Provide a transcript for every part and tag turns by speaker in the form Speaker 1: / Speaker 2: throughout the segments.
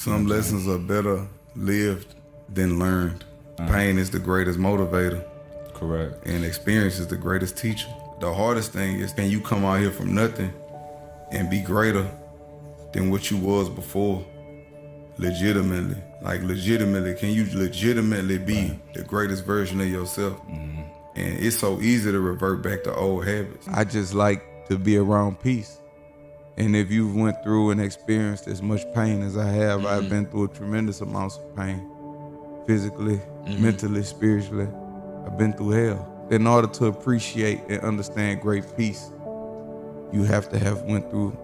Speaker 1: Some lessons are better lived than learned. Pain is the greatest motivator.
Speaker 2: Correct.
Speaker 1: And experience is the greatest teacher. The hardest thing is, can you come out here from nothing and be greater than what you was before? Legitimately. Like legitimately, can you legitimately be the greatest version of yourself? And it's so easy to revert back to old habits.
Speaker 3: I just like to be around peace. And if you went through and experienced as much pain as I have, I've been through a tremendous amounts of pain. Physically, mentally, spiritually. I've been through hell. In order to appreciate and understand great peace, you have to have went through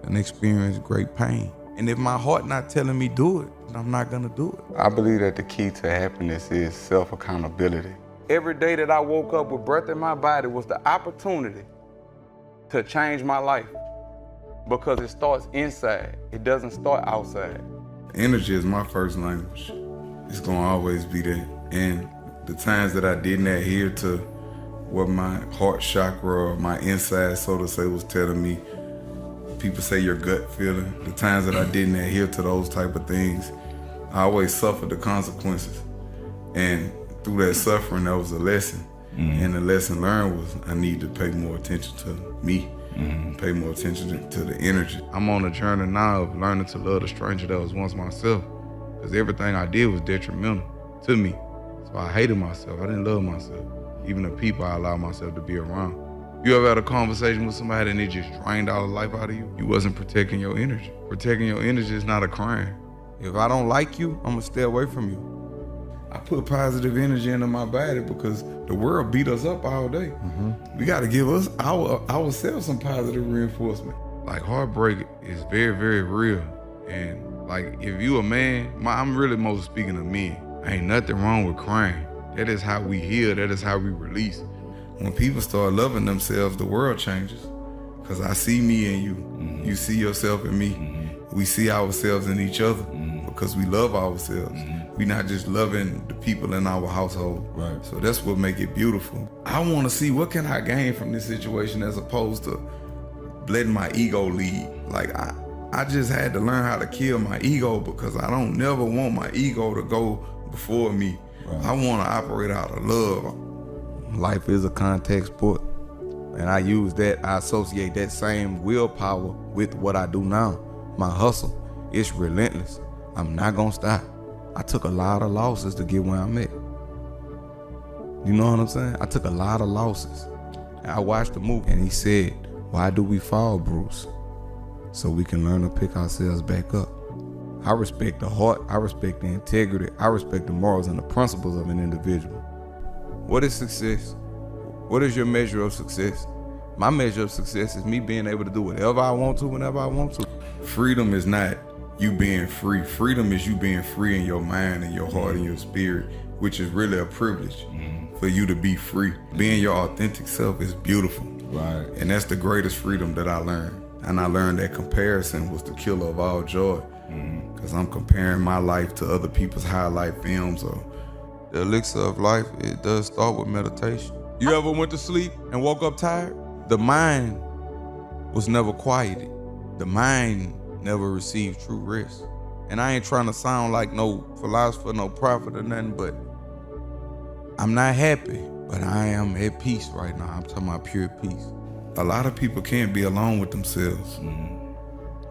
Speaker 3: and experienced great pain. And if my heart not telling me do it, then I'm not gonna do it.
Speaker 4: I believe that the key to happiness is self-accountability. Every day that I woke up with breath in my body was the opportunity to change my life, because it starts inside. It doesn't start outside.
Speaker 1: Energy is my first language. It's gonna always be there. And the times that I didn't adhere to what my heart chakra or my inside, so to say, was telling me, people say your gut feeling, the times that I didn't adhere to those type of things, I always suffered the consequences. And through that suffering, that was a lesson. And the lesson learned was I need to pay more attention to me, pay more attention to the energy. I'm on a journey now of learning to love the stranger that was once myself, because everything I did was detrimental to me. So I hated myself. I didn't love myself. Even the people I allowed myself to be around. You ever had a conversation with somebody and it just drained all the life out of you? You wasn't protecting your energy. Protecting your energy is not a crime. If I don't like you, I'm gonna stay away from you. I put positive energy into my body because the world beat us up all day. We gotta give us ourselves some positive reinforcement. Like heartbreak is very, very real. And like if you a man, I'm really most speaking to men. Ain't nothing wrong with crying. That is how we heal, that is how we release. When people start loving themselves, the world changes. Because I see me in you. You see yourself in me. We see ourselves in each other because we love ourselves. We not just loving the people in our household.
Speaker 2: Right.
Speaker 1: So that's what make it beautiful. I want to see what can I gain from this situation as opposed to letting my ego lead. Like I just had to learn how to kill my ego because I don't never want my ego to go before me. Right. I want to operate out of love.
Speaker 3: Life is a contact sport. And I use that, I associate that same willpower with what I do now. My hustle, it's relentless. I'm not gonna stop. I took a lot of losses to get where I'm at. You know what I'm saying? I took a lot of losses. And I watched the movie and he said, why do we fall, Bruce? So we can learn to pick ourselves back up. I respect the heart, I respect the integrity, I respect the morals and the principles of an individual. What is success? What is your measure of success? My measure of success is me being able to do whatever I want to, whenever I want to.
Speaker 1: Freedom is not you being free. Freedom is you being free in your mind and your heart and your spirit, which is really a privilege for you to be free. Being your authentic self is beautiful.
Speaker 2: Right.
Speaker 1: And that's the greatest freedom that I learned. And I learned that comparison was the killer of all joy. Because I'm comparing my life to other people's highlight films. Or
Speaker 3: the elixir of life, it does start with meditation. You ever went to sleep and woke up tired? The mind was never quieted. The mind never received true rest. And I ain't trying to sound like no philosopher, no prophet or nothing, but I'm not happy, but I am at peace right now. I'm talking about pure peace.
Speaker 1: A lot of people can't be alone with themselves.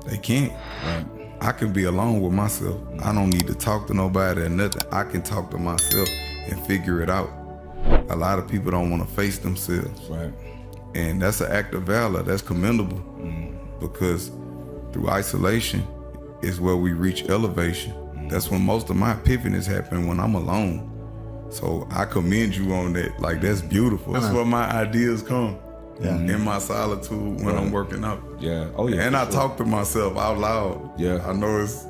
Speaker 1: They can't.
Speaker 2: Right.
Speaker 1: I can be alone with myself. I don't need to talk to nobody or nothing. I can talk to myself and figure it out. A lot of people don't want to face themselves.
Speaker 2: Right.
Speaker 1: And that's an act of valor. That's commendable. Because through isolation is where we reach elevation. That's when most of my epiphanies happen, when I'm alone. So I commend you on that. Like, that's beautiful. That's where my ideas come. In my solitude when I'm working out.
Speaker 2: Yeah. Oh yeah.
Speaker 1: And I talk to myself out loud.
Speaker 2: Yeah.
Speaker 1: I know it's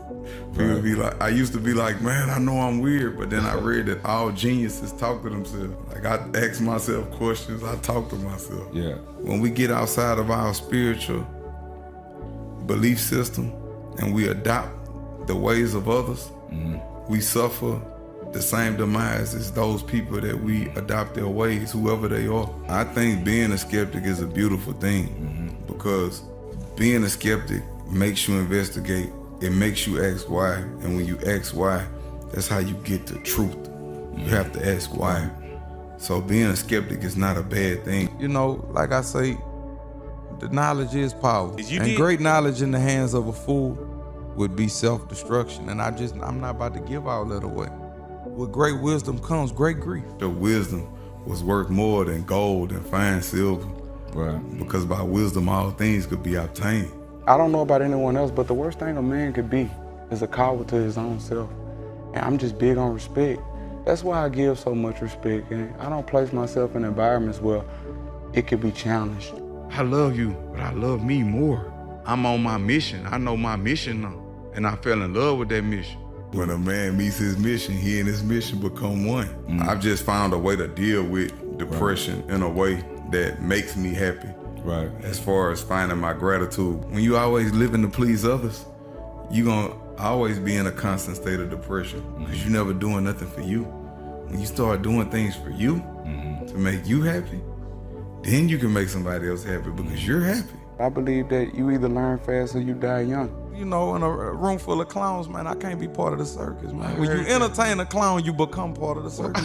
Speaker 1: people be like, I used to be like, man, I know I'm weird, but then I read that all geniuses talk to themselves. Like, I ask myself questions, I talk to myself.
Speaker 2: Yeah.
Speaker 1: When we get outside of our spiritual belief system and we adopt the ways of others, we suffer the same demise as those people that we adopt their ways, whoever they are. I think being a skeptic is a beautiful thing because being a skeptic makes you investigate it makes you ask why. And when you ask why, that's how you get the truth. You have to ask why. So being a skeptic is not a bad thing.
Speaker 3: You know, like I say, the knowledge is power. And great knowledge in the hands of a fool would be self-destruction. And I'm not about to give all that away. With great wisdom comes great grief.
Speaker 1: The wisdom was worth more than gold and fine silver.
Speaker 2: Right.
Speaker 1: Because by wisdom, all things could be obtained.
Speaker 4: I don't know about anyone else, but the worst thing a man could be is a coward to his own self. And I'm just big on respect. That's why I give so much respect. And I don't place myself in environments where it could be challenged.
Speaker 1: I love you, but I love me more. I'm on my mission. I know my mission now. And I fell in love with that mission. When a man meets his mission, he and his mission become one. I've just found a way to deal with depression in a way that makes me happy.
Speaker 2: Right.
Speaker 1: As far as finding my gratitude. When you always living to please others, you gonna always be in a constant state of depression because you never doing nothing for you. When you start doing things for you to make you happy, then you can make somebody else happy because you're happy.
Speaker 4: I believe that you either learn fast or you die young.
Speaker 3: You know, in a room full of clowns, man, I can't be part of the circus, man. When you entertain a clown, you become part of the circus.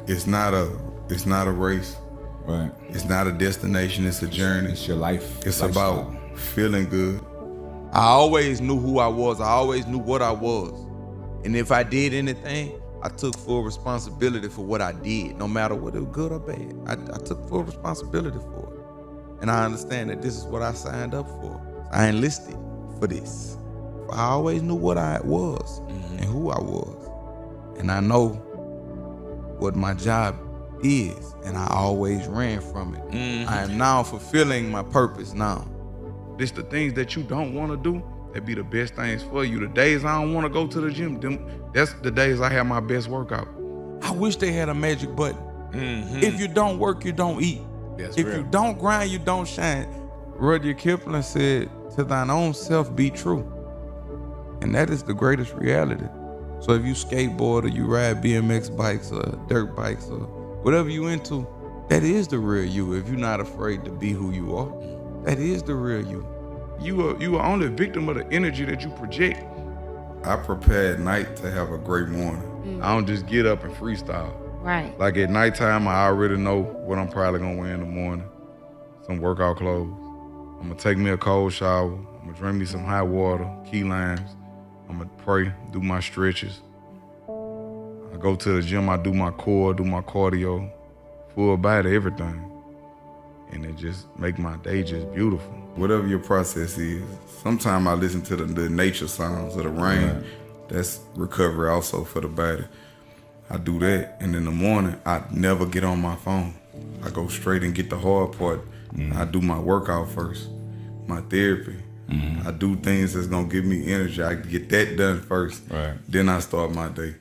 Speaker 1: It's not a race.
Speaker 2: Right.
Speaker 1: It's not a destination, it's a journey.
Speaker 2: It's your life.
Speaker 1: It's
Speaker 2: lifestyle.
Speaker 1: about feeling good.
Speaker 3: I always knew who I was. I always knew what I was. And if I did anything, I took full responsibility for what I did, no matter whether it was good or bad. I took full responsibility for it. And I understand that this is what I signed up for. I enlisted for this. I always knew what I was and who I was. And I know what my job is, and I always ran from it. I am now fulfilling my purpose now.
Speaker 1: It's the things that you don't want to do that be the best things for you. The days I don't want to go to the gym, that's the days I have my best workout.
Speaker 3: I wish they had a magic button. If you don't work, you don't eat.
Speaker 2: That's
Speaker 3: if
Speaker 2: real.
Speaker 3: you don't grind, you don't shine. Rudyard Kipling said, "To thine own self be true." And that is the greatest reality. So if you skateboard or you ride BMX bikes or dirt bikes or whatever you into, that is the real you. If you're not afraid to be who you are, that is the real you.
Speaker 1: You are only a victim of the energy that you project. I prepare at night to have a great morning. I don't just get up and freestyle.
Speaker 5: Right.
Speaker 1: Like at nighttime, I already know what I'm probably gonna wear in the morning. Some workout clothes. I'm gonna take me a cold shower. I'm gonna drink me some hot water, key limes. I'm gonna pray, do my stretches. I go to the gym, I do my core, do my cardio, full body, everything. And it just make my day just beautiful. Whatever your process is, sometimes I listen to the nature sounds of the rain. Right. That's recovery also for the body. I do that, and in the morning, I never get on my phone. I go straight and get the hard part. I do my workout first, my therapy. I do things that's gonna give me energy. I get that done first.
Speaker 2: Right.
Speaker 1: Then I start my day.